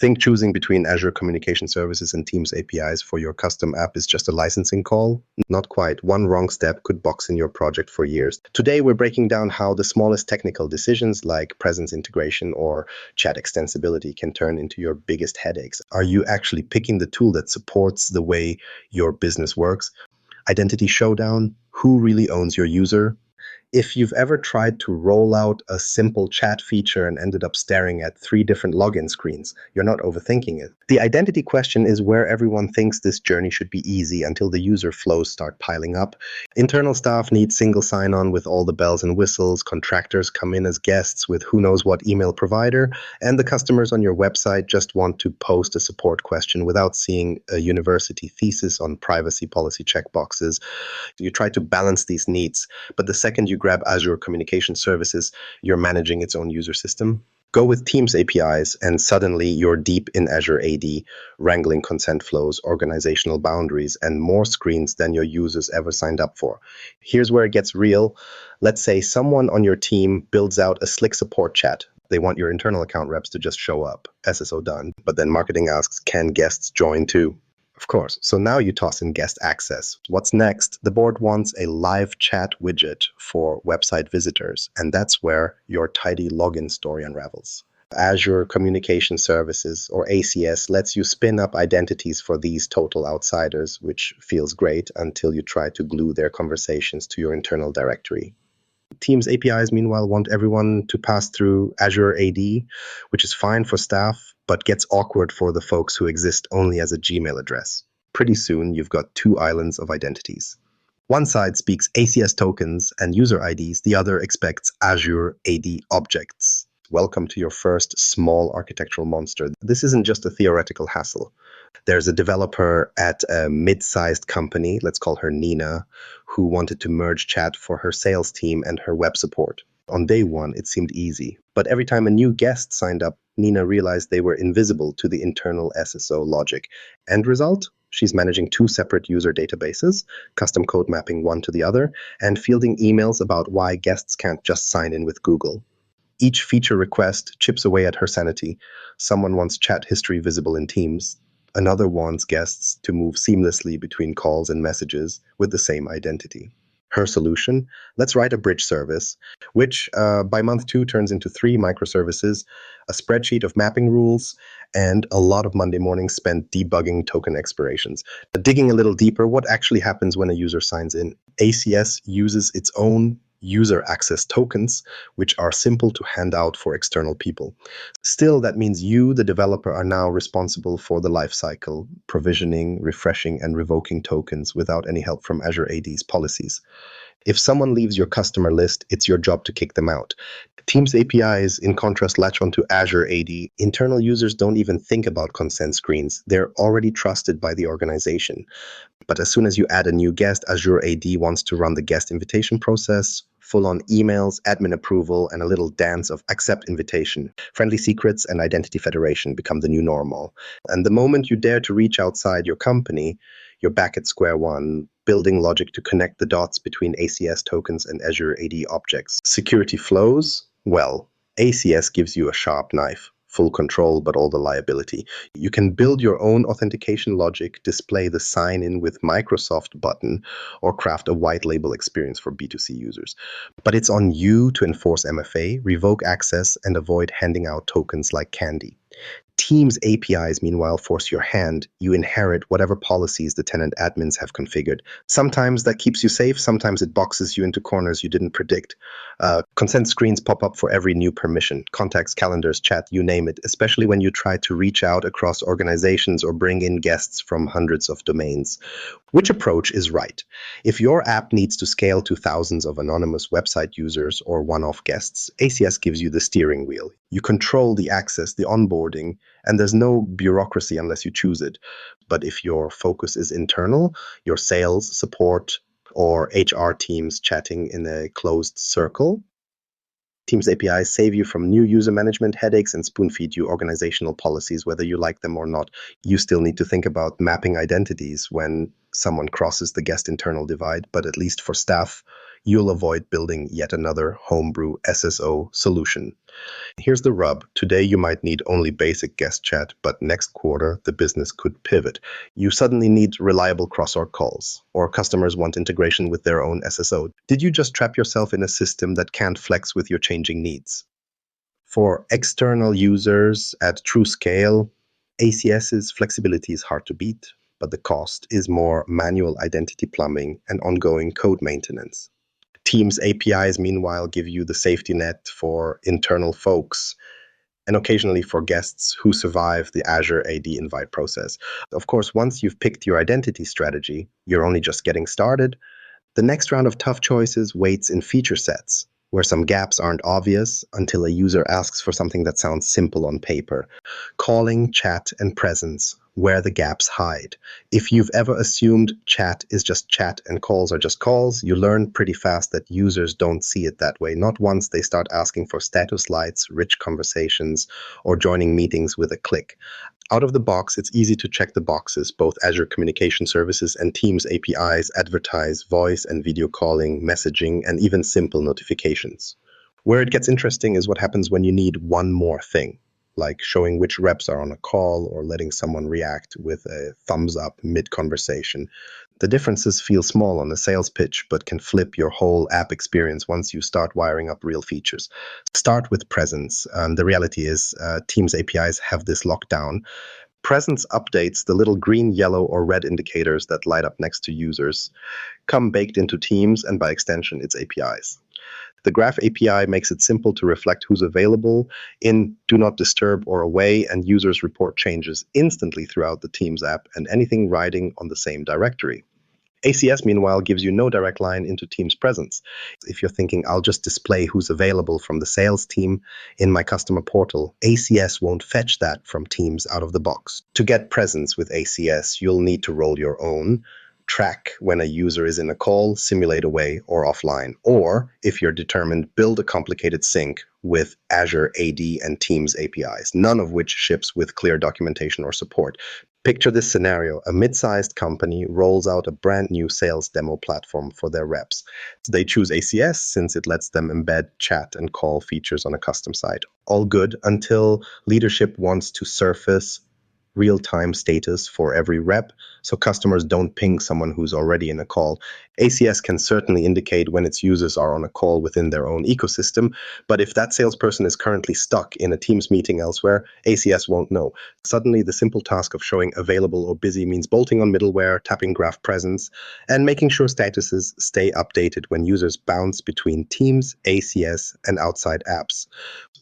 Think choosing between Azure Communication Services and Teams APIs for your custom app is just a licensing call? Not quite. One wrong step could box in your project for years. Today, we're breaking down how the smallest technical decisions like presence integration or chat extensibility can turn into your biggest headaches. Are you actually picking the tool that supports the way your business works? Identity showdown? Who really owns your user? If you've ever tried to roll out a simple chat feature and ended up staring at 3 different login screens, you're not overthinking it. The identity question is where everyone thinks this journey should be easy until the user flows start piling up. Internal staff need single sign-on with all the bells and whistles, contractors come in as guests with who knows what email provider, and the customers on your website just want to post a support question without seeing a university thesis on privacy policy checkboxes. You try to balance these needs, but the second you grab Azure Communication Services, you're managing its own user system. Go with Teams APIs, and suddenly you're deep in Azure AD, wrangling consent flows, organizational boundaries, and more screens than your users ever signed up for. Here's where it gets real. Let's say someone on your team builds out a slick support chat. They want your internal account reps to just show up. SSO done. But then marketing asks, can guests join too? Of course. So now you toss in guest access. What's next? The board wants a live chat widget for website visitors, and that's where your tidy login story unravels. Azure Communication Services, or ACS, lets you spin up identities for these total outsiders, which feels great until you try to glue their conversations to your internal directory. Teams APIs, meanwhile, want everyone to pass through Azure AD, which is fine for staff, but gets awkward for the folks who exist only as a Gmail address. Pretty soon, you've got 2 islands of identities. One side speaks ACS tokens and user IDs, the other expects Azure AD objects. Welcome to your first small architectural monster. This isn't just a theoretical hassle. There's a developer at a mid-sized company, let's call her Nina, who wanted to merge chat for her sales team and her web support. On day one, it seemed easy. But every time a new guest signed up, Nina realized they were invisible to the internal SSO logic. End result? She's managing 2 separate user databases, custom code mapping one to the other, and fielding emails about why guests can't just sign in with Google. Each feature request chips away at her sanity. Someone wants chat history visible in Teams. Another wants guests to move seamlessly between calls and messages with the same identity. Her solution? Let's write a bridge service, which by month 2 turns into 3 microservices, a spreadsheet of mapping rules, and a lot of Monday mornings spent debugging token expirations. Digging a little deeper, what actually happens when a user signs in? ACS uses its own user access tokens, which are simple to hand out for external people. Still, that means you, the developer, are now responsible for the lifecycle, provisioning, refreshing, and revoking tokens without any help from Azure AD's policies. If someone leaves your customer list, it's your job to kick them out. Teams APIs, in contrast, latch onto Azure AD. Internal users don't even think about consent screens. They're already trusted by the organization. But as soon as you add a new guest, Azure AD wants to run the guest invitation process, full-on emails, admin approval, and a little dance of accept invitation. Friendly secrets and identity federation become the new normal. And the moment you dare to reach outside your company, you're back at square one, building logic to connect the dots between ACS tokens and Azure AD objects. Security flows? Well, ACS gives you a sharp knife. Full control, but all the liability. You can build your own authentication logic, display the sign-in with Microsoft button, or craft a white label experience for B2C users. But it's on you to enforce MFA, revoke access, and avoid handing out tokens like candy. Teams APIs, meanwhile, force your hand. You inherit whatever policies the tenant admins have configured. Sometimes that keeps you safe, sometimes it boxes you into corners you didn't predict. Consent screens pop up for every new permission. Contacts, calendars, chat, you name it, especially when you try to reach out across organizations or bring in guests from hundreds of domains. Which approach is right? If your app needs to scale to thousands of anonymous website users or one-off guests, ACS gives you the steering wheel. You control the access, the onboarding, and there's no bureaucracy unless you choose it. But if your focus is internal, your sales, support, or HR teams chatting in a closed circle, Teams APIs save you from new user management headaches and spoon-feed you organizational policies, whether you like them or not. You still need to think about mapping identities when someone crosses the guest internal divide, but at least for staff, you'll avoid building yet another homebrew SSO solution. Here's the rub. Today you might need only basic guest chat, but next quarter the business could pivot. You suddenly need reliable cross-org calls, or customers want integration with their own SSO. Did you just trap yourself in a system that can't flex with your changing needs? For external users at true scale, ACS's flexibility is hard to beat, but the cost is more manual identity plumbing and ongoing code maintenance. Teams APIs, meanwhile, give you the safety net for internal folks and occasionally for guests who survive the Azure AD invite process. Of course, once you've picked your identity strategy, you're only just getting started. The next round of tough choices waits in feature sets, where some gaps aren't obvious until a user asks for something that sounds simple on paper. Calling, chat, and presence, where the gaps hide. If you've ever assumed chat is just chat and calls are just calls, you learn pretty fast that users don't see it that way. Not once they start asking for status lights, rich conversations, or joining meetings with a click. Out of the box, it's easy to check the boxes. Both Azure Communication Services and Teams APIs advertise voice and video calling, messaging, and even simple notifications. Where it gets interesting is what happens when you need one more thing, like showing which reps are on a call or letting someone react with a thumbs up mid-conversation. The differences feel small on a sales pitch, but can flip your whole app experience once you start wiring up real features. Start with presence. The reality is Teams APIs have this locked down. Presence updates, the little green, yellow, or red indicators that light up next to users, come baked into Teams and by extension its APIs. The Graph API makes it simple to reflect who's available in Do Not Disturb or Away, and users report changes instantly throughout the Teams app and anything riding on the same directory. ACS, meanwhile, gives you no direct line into Teams presence. If you're thinking, I'll just display who's available from the sales team in my customer portal, ACS won't fetch that from Teams out of the box. To get presence with ACS, you'll need to roll your own, track when a user is in a call, simulate away or offline. Or, if you're determined, build a complicated sync with Azure AD and Teams APIs, none of which ships with clear documentation or support. Picture this scenario. A mid-sized company rolls out a brand new sales demo platform for their reps. They choose ACS since it lets them embed chat and call features on a custom site. All good until leadership wants to surface real-time status for every rep, so customers don't ping someone who's already in a call. ACS can certainly indicate when its users are on a call within their own ecosystem, but if that salesperson is currently stuck in a Teams meeting elsewhere, ACS won't know. Suddenly, the simple task of showing available or busy means bolting on middleware, tapping graph presence, and making sure statuses stay updated when users bounce between Teams, ACS, and outside apps.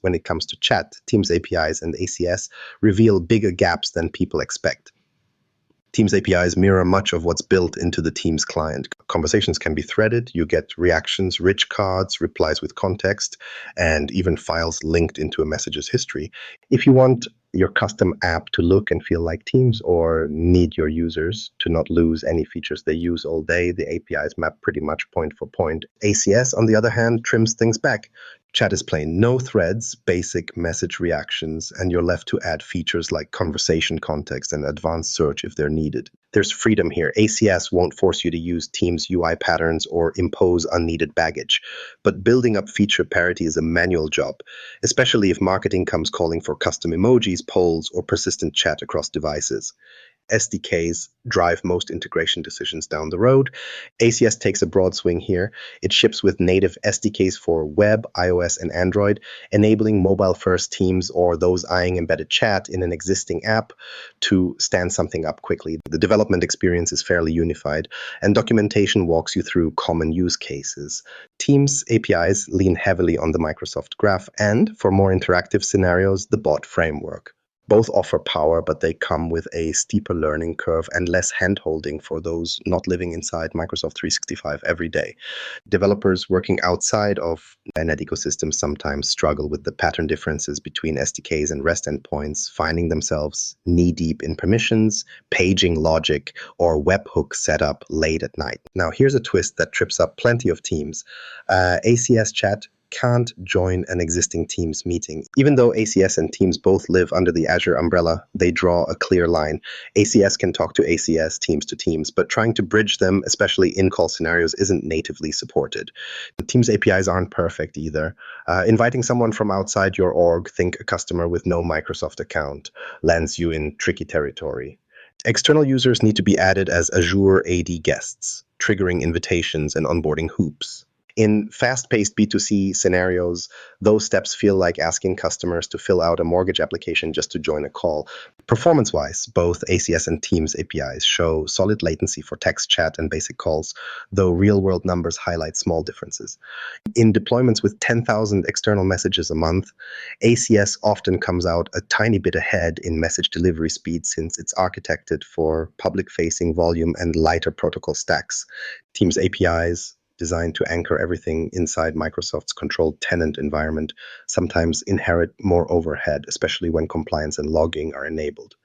When it comes to chat, Teams APIs and ACS reveal bigger gaps than people expect. Teams APIs mirror much of what's built into the Teams client. Conversations can be threaded, you get reactions, rich cards, replies with context, and even files linked into a message's history. If you want your custom app to look and feel like Teams or need your users to not lose any features they use all day, the APIs map pretty much point for point. ACS, on the other hand, trims things back. Chat is plain, no threads, basic message reactions, and you're left to add features like conversation context and advanced search if they're needed. There's freedom here. ACS won't force you to use Teams UI patterns or impose unneeded baggage. But building up feature parity is a manual job, especially if marketing comes calling for custom emojis, polls, or persistent chat across devices. SDKs drive most integration decisions down the road. ACS takes a broad swing here. It ships with native SDKs for web, iOS, and Android, enabling mobile-first teams or those eyeing embedded chat in an existing app to stand something up quickly. The development experience is fairly unified, and documentation walks you through common use cases. Teams APIs lean heavily on the Microsoft Graph, and for more interactive scenarios, the bot framework. Both offer power, but they come with a steeper learning curve and less hand-holding for those not living inside Microsoft 365 every day. Developers working outside of the .NET ecosystem sometimes struggle with the pattern differences between SDKs and REST endpoints, finding themselves knee-deep in permissions, paging logic, or webhook setup late at night. Now, here's a twist that trips up plenty of teams. ACS chat can't join an existing Teams meeting. Even though ACS and Teams both live under the Azure umbrella, they draw a clear line. ACS can talk to ACS, Teams to Teams, but trying to bridge them, especially in-call scenarios, isn't natively supported. Teams APIs aren't perfect either. Inviting someone from outside your org, think a customer with no Microsoft account, lands you in tricky territory. External users need to be added as Azure AD guests, triggering invitations and onboarding hoops. In fast-paced B2C scenarios, those steps feel like asking customers to fill out a mortgage application just to join a call. Performance-wise, both ACS and Teams APIs show solid latency for text chat and basic calls, though real-world numbers highlight small differences. In deployments with 10,000 external messages a month, ACS often comes out a tiny bit ahead in message delivery speed since it's architected for public-facing volume and lighter protocol stacks. Teams APIs, designed to anchor everything inside Microsoft's controlled tenant environment, sometimes inherit more overhead, especially when compliance and logging are enabled.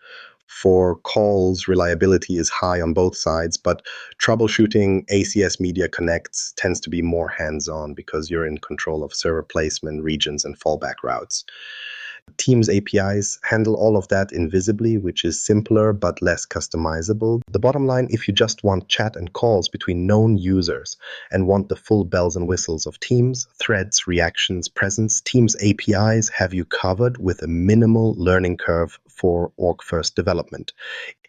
For calls, reliability is high on both sides, but troubleshooting ACS Media Connects tends to be more hands-on because you're in control of server placement, regions, and fallback routes. Teams APIs handle all of that invisibly, which is simpler but less customizable. The bottom line, if you just want chat and calls between known users and want the full bells and whistles of Teams, threads, reactions, presence, Teams APIs have you covered with a minimal learning curve for org-first development.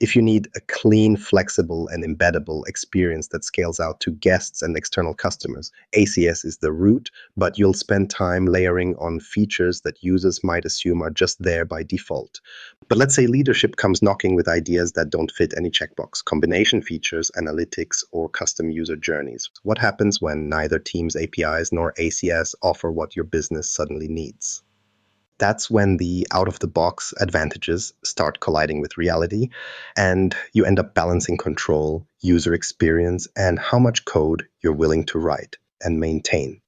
If you need a clean, flexible, and embeddable experience that scales out to guests and external customers, ACS is the route, but you'll spend time layering on features that users might assume are just there by default. But let's say leadership comes knocking with ideas that don't fit any checkbox, combination features, analytics, or custom user journeys. What happens when neither Teams APIs nor ACS offer what your business suddenly needs? That's when the out-of-the-box advantages start colliding with reality, and you end up balancing control, user experience, and how much code you're willing to write and maintain.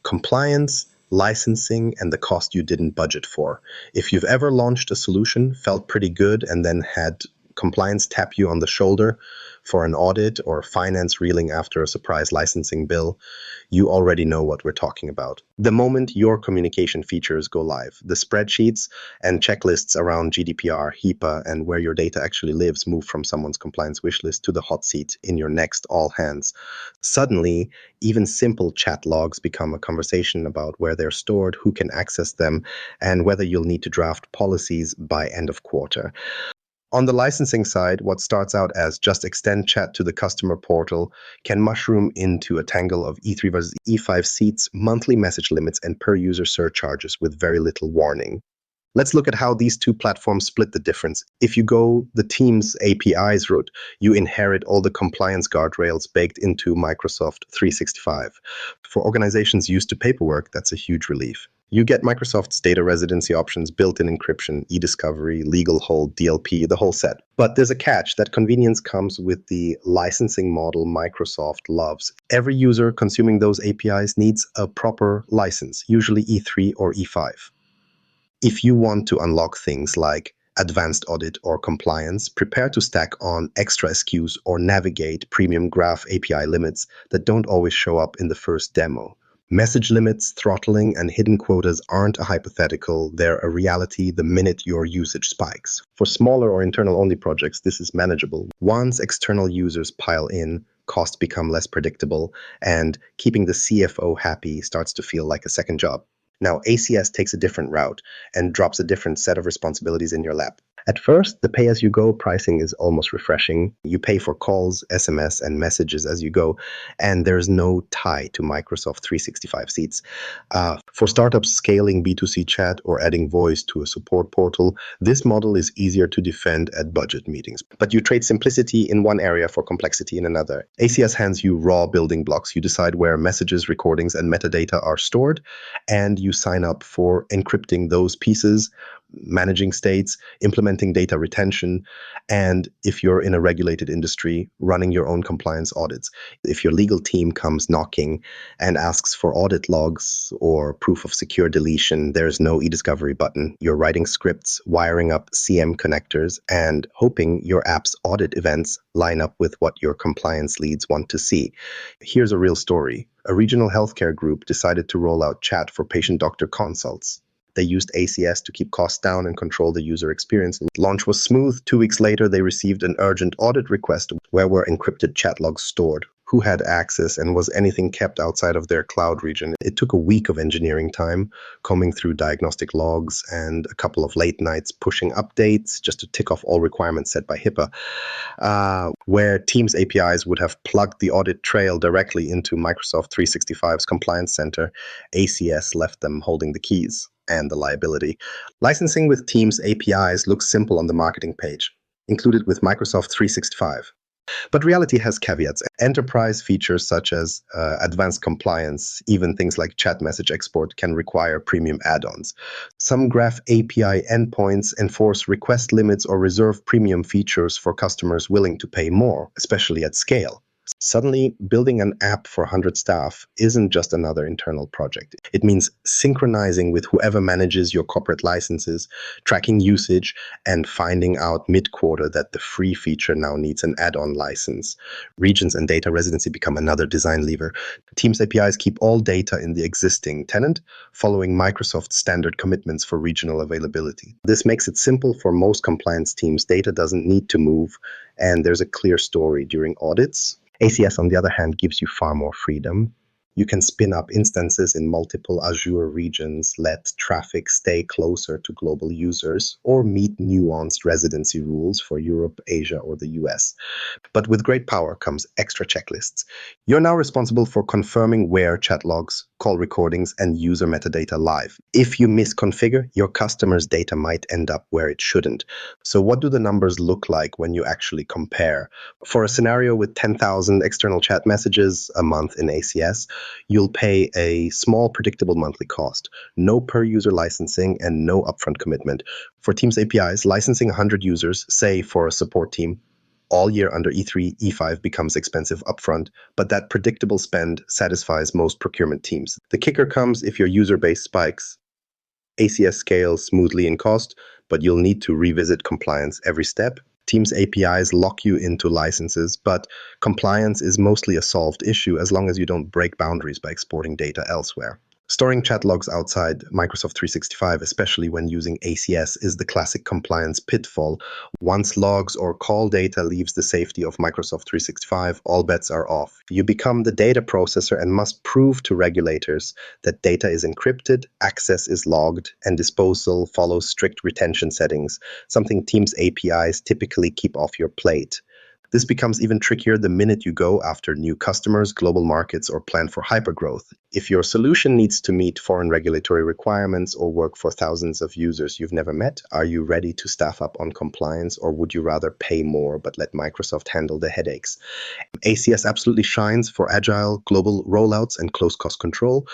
Compliance, licensing, and the cost you didn't budget for. If you've ever launched a solution, felt pretty good, and then had compliance tap you on the shoulder for an audit or finance reeling after a surprise licensing bill, you already know what we're talking about. The moment your communication features go live, the spreadsheets and checklists around GDPR, HIPAA, and where your data actually lives move from someone's compliance wishlist to the hot seat in your next all hands. Suddenly, even simple chat logs become a conversation about where they're stored, who can access them, and whether you'll need to draft policies by end of quarter. On the licensing side, what starts out as just extend chat to the customer portal can mushroom into a tangle of E3 versus E5 seats, monthly message limits, and per-user surcharges with very little warning. Let's look at how these two platforms split the difference. If you go the Teams APIs route, you inherit all the compliance guardrails baked into Microsoft 365. For organizations used to paperwork, that's a huge relief. You get Microsoft's data residency options, built-in encryption, e-discovery, legal hold, DLP, the whole set. But there's a catch. That convenience comes with the licensing model Microsoft loves. Every user consuming those APIs needs a proper license, usually E3 or E5. If you want to unlock things like advanced audit or compliance, prepare to stack on extra SKUs or navigate premium graph API limits that don't always show up in the first demo. Message limits, throttling, and hidden quotas aren't a hypothetical, they're a reality the minute your usage spikes. For smaller or internal-only projects, this is manageable. Once external users pile in, costs become less predictable, and keeping the CFO happy starts to feel like a second job. Now, ACS takes a different route and drops a different set of responsibilities in your lap. At first, the pay-as-you-go pricing is almost refreshing. You pay for calls, SMS, and messages as you go, and there's no tie to Microsoft 365 seats. For startups scaling B2C chat or adding voice to a support portal, this model is easier to defend at budget meetings. But you trade simplicity in one area for complexity in another. ACS hands you raw building blocks. You decide where messages, recordings, and metadata are stored, and you sign up for encrypting those pieces, managing states, implementing data retention, and if you're in a regulated industry, running your own compliance audits. If your legal team comes knocking and asks for audit logs or proof of secure deletion, there's no e-discovery button. You're writing scripts, wiring up CM connectors, and hoping your app's audit events line up with what your compliance leads want to see. Here's a real story. A regional healthcare group decided to roll out chat for patient-doctor consults. They used ACS to keep costs down and control the user experience. Launch was smooth. 2 weeks later, they received an urgent audit request. Where were encrypted chat logs stored? Who had access, and was anything kept outside of their cloud region? It took a week of engineering time, combing through diagnostic logs and a couple of late nights pushing updates just to tick off all requirements set by HIPAA. Where Teams APIs would have plugged the audit trail directly into Microsoft 365's Compliance Center, ACS left them holding the keys and the liability. Licensing with Teams APIs looks simple on the marketing page, included with Microsoft 365. But reality has caveats. Enterprise features such as advanced compliance, even things like chat message export, can require premium add-ons. Some Graph API endpoints enforce request limits or reserve premium features for customers willing to pay more, especially at scale. Suddenly, building an app for 100 staff isn't just another internal project. It means synchronizing with whoever manages your corporate licenses, tracking usage, and finding out mid-quarter that the free feature now needs an add-on license. Regions and data residency become another design lever. Teams APIs keep all data in the existing tenant, following Microsoft's standard commitments for regional availability. This makes it simple for most compliance teams. Data doesn't need to move, and there's a clear story during audits. ACS, on the other hand, gives you far more freedom. You can spin up instances in multiple Azure regions, let traffic stay closer to global users, or meet nuanced residency rules for Europe, Asia, or the US. But with great power comes extra checklists. You're now responsible for confirming where chat logs, call recordings, and user metadata live. If you misconfigure, your customer's data might end up where it shouldn't. So what do the numbers look like when you actually compare? For a scenario with 10,000 external chat messages a month in ACS, you'll pay a small predictable monthly cost, no per-user licensing, and no upfront commitment. For Teams APIs, licensing 100 users, say for a support team, all year under E3, E5 becomes expensive upfront, but that predictable spend satisfies most procurement teams. The kicker comes if your user base spikes. ACS scales smoothly in cost, but you'll need to revisit compliance every step. Teams APIs lock you into licenses, but compliance is mostly a solved issue as long as you don't break boundaries by exporting data elsewhere. Storing chat logs outside Microsoft 365, especially when using ACS, is the classic compliance pitfall. Once logs or call data leaves the safety of Microsoft 365, all bets are off. You become the data processor and must prove to regulators that data is encrypted, access is logged, and disposal follows strict retention settings, something Teams APIs typically keep off your plate. This becomes even trickier the minute you go after new customers, global markets, or plan for hypergrowth. If your solution needs to meet foreign regulatory requirements or work for thousands of users you've never met, are you ready to staff up on compliance, or would you rather pay more but let Microsoft handle the headaches? ACS absolutely shines for agile global rollouts and close cost control,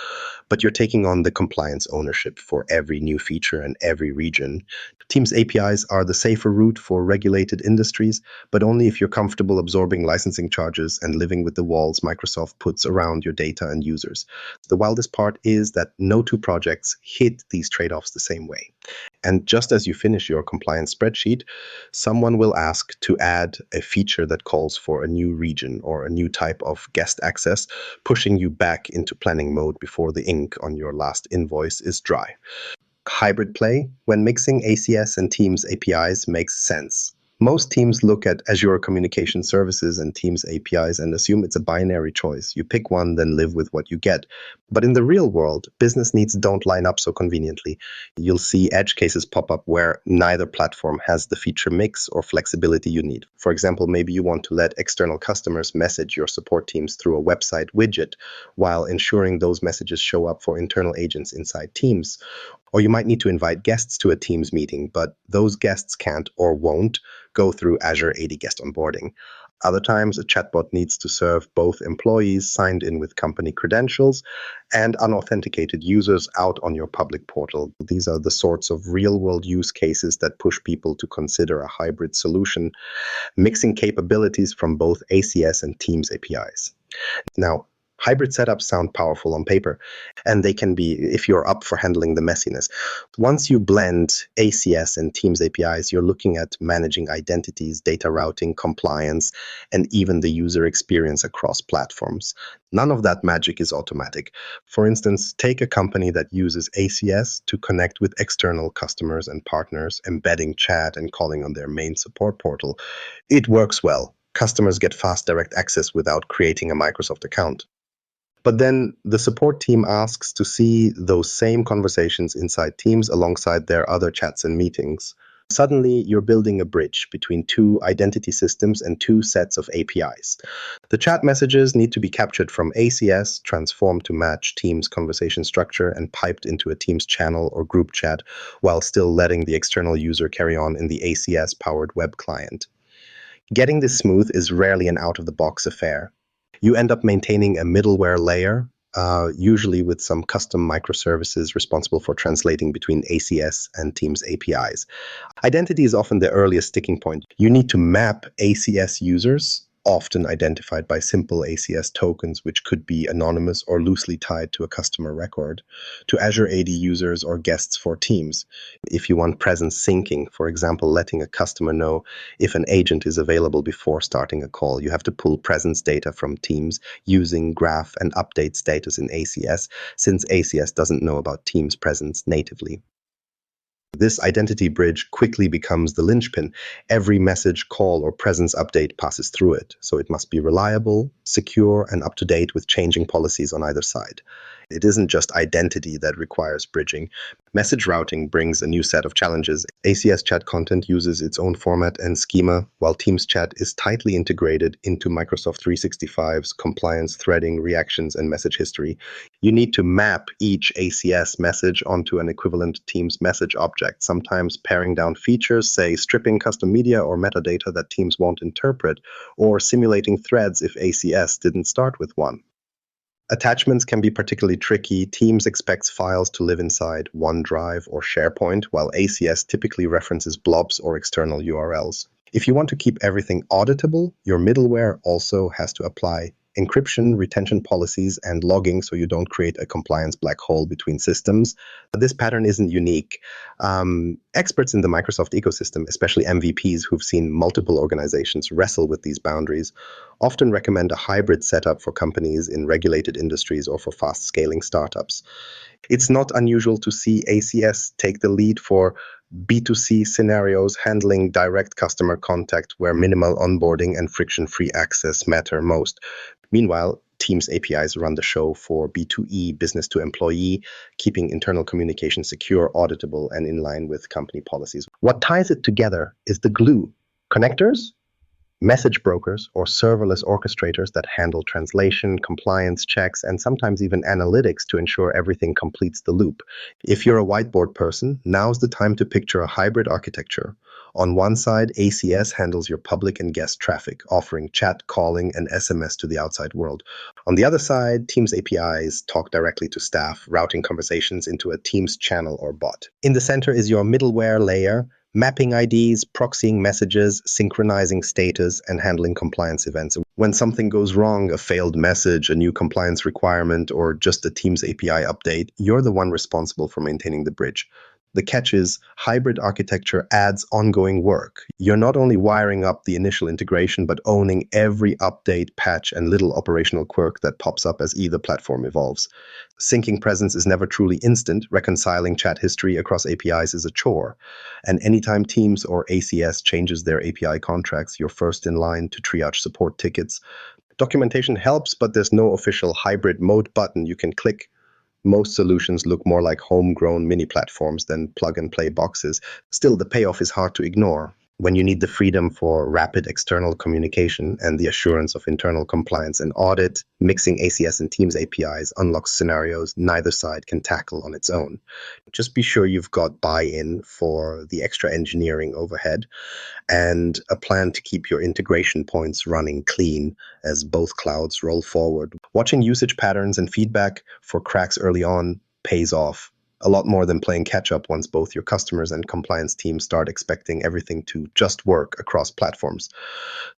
but you're taking on the compliance ownership for every new feature and every region. Teams APIs are the safer route for regulated industries, but only if you're comfortable absorbing licensing charges and living with the walls Microsoft puts around your data and users. The wildest part is that no two projects hit these trade-offs the same way. And just as you finish your compliance spreadsheet, someone will ask to add a feature that calls for a new region or a new type of guest access, pushing you back into planning mode before the ink on your last invoice is dry. Hybrid play, when mixing ACS and Teams APIs, makes sense. Most teams look at Azure Communication Services and Teams APIs and assume it's a binary choice. You pick one, then live with what you get. But in the real world, business needs don't line up so conveniently. You'll see edge cases pop up where neither platform has the feature mix or flexibility you need. For example, maybe you want to let external customers message your support teams through a website widget while ensuring those messages show up for internal agents inside Teams. Or you might need to invite guests to a Teams meeting, but those guests can't or won't go through Azure AD Guest Onboarding. Other times, a chatbot needs to serve both employees signed in with company credentials and unauthenticated users out on your public portal. These are the sorts of real-world use cases that push people to consider a hybrid solution, mixing capabilities from both ACS and Teams APIs. Now, hybrid setups sound powerful on paper, and they can be if you're up for handling the messiness. Once you blend ACS and Teams APIs, you're looking at managing identities, data routing, compliance, and even the user experience across platforms. None of that magic is automatic. For instance, take a company that uses ACS to connect with external customers and partners, embedding chat and calling on their main support portal. It works well. Customers get fast direct access without creating a Microsoft account. But then the support team asks to see those same conversations inside Teams alongside their other chats and meetings. Suddenly, you're building a bridge between two identity systems and two sets of APIs. The chat messages need to be captured from ACS, transformed to match Teams conversation structure, and piped into a Teams channel or group chat, while still letting the external user carry on in the ACS-powered web client. Getting this smooth is rarely an out-of-the-box affair. You end up maintaining a middleware layer, usually with some custom microservices responsible for translating between ACS and Teams APIs. Identity is often the earliest sticking point. You need to map ACS users, often identified by simple ACS tokens, which could be anonymous or loosely tied to a customer record, to Azure AD users or guests for Teams. If you want presence syncing, for example, letting a customer know if an agent is available before starting a call, you have to pull presence data from Teams using graph and update status in ACS, since ACS doesn't know about Teams presence natively. This identity bridge quickly becomes the linchpin. Every message, call, or presence update passes through it, so it must be reliable, secure, and up to date with changing policies on either side. It isn't just identity that requires bridging. Message routing brings a new set of challenges. ACS chat content uses its own format and schema, while Teams chat is tightly integrated into Microsoft 365's compliance, threading, reactions, and message history. You need to map each ACS message onto an equivalent Teams message object, sometimes paring down features, say stripping custom media or metadata that Teams won't interpret, or simulating threads if ACS didn't start with one. Attachments can be particularly tricky. Teams expects files to live inside OneDrive or SharePoint, while ACS typically references blobs or external URLs. If you want to keep everything auditable, your middleware also has to apply encryption, retention policies, and logging so you don't create a compliance black hole between systems. This pattern isn't unique. Experts in the Microsoft ecosystem, especially MVPs who've seen multiple organizations wrestle with these boundaries, often recommend a hybrid setup for companies in regulated industries or for fast-scaling startups. It's not unusual to see ACS take the lead for B2C scenarios, handling direct customer contact where minimal onboarding and friction-free access matter most. Meanwhile, Teams APIs run the show for B2E, business to employee, keeping internal communication secure, auditable, and in line with company policies. What ties it together is the glue: connectors, message brokers, or serverless orchestrators that handle translation, compliance checks, and sometimes even analytics to ensure everything completes the loop. If you're a whiteboard person, now's the time to picture a hybrid architecture. On one side, ACS handles your public and guest traffic, offering chat, calling, and SMS to the outside world. On the other side, Teams APIs talk directly to staff, routing conversations into a Teams channel or bot. In the center is your middleware layer, mapping IDs, proxying messages, synchronizing status, and handling compliance events. When something goes wrong, a failed message, a new compliance requirement, or just a Teams API update, you're the one responsible for maintaining the bridge. The catch is, hybrid architecture adds ongoing work. You're not only wiring up the initial integration, but owning every update, patch, and little operational quirk that pops up as either platform evolves. Syncing presence is never truly instant. Reconciling chat history across APIs is a chore. And anytime Teams or ACS changes their API contracts, you're first in line to triage support tickets. Documentation helps, but there's no official hybrid mode button you can click. Most solutions look more like homegrown mini platforms than plug-and-play boxes. Still, the payoff is hard to ignore. When you need the freedom for rapid external communication and the assurance of internal compliance and audit, mixing ACS and Teams APIs unlocks scenarios neither side can tackle on its own. Just be sure you've got buy-in for the extra engineering overhead and a plan to keep your integration points running clean as both clouds roll forward. Watching usage patterns and feedback for cracks early on pays off a lot more than playing catch up once both your customers and compliance teams start expecting everything to just work across platforms.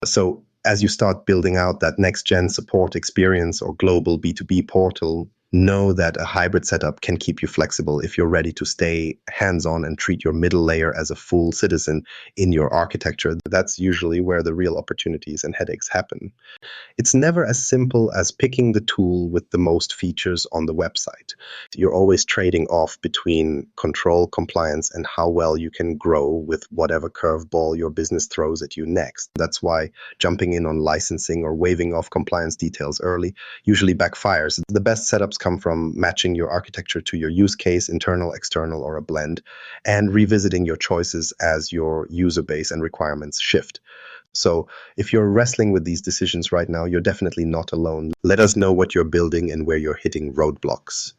So, as you start building out that next gen support experience or global B2B portal, know that a hybrid setup can keep you flexible if you're ready to stay hands on and treat your middle layer as a full citizen in your architecture. That's usually where the real opportunities and headaches happen. It's never as simple as picking the tool with the most features on the website. You're always trading off between control, compliance, and how well you can grow with whatever curveball your business throws at you next. That's why jumping in on licensing or waiving off compliance details early usually backfires. The best setups come from matching your architecture to your use case, internal, external, or a blend, and revisiting your choices as your user base and requirements shift. So if you're wrestling with these decisions right now, you're definitely not alone. Let us know what you're building and where you're hitting roadblocks.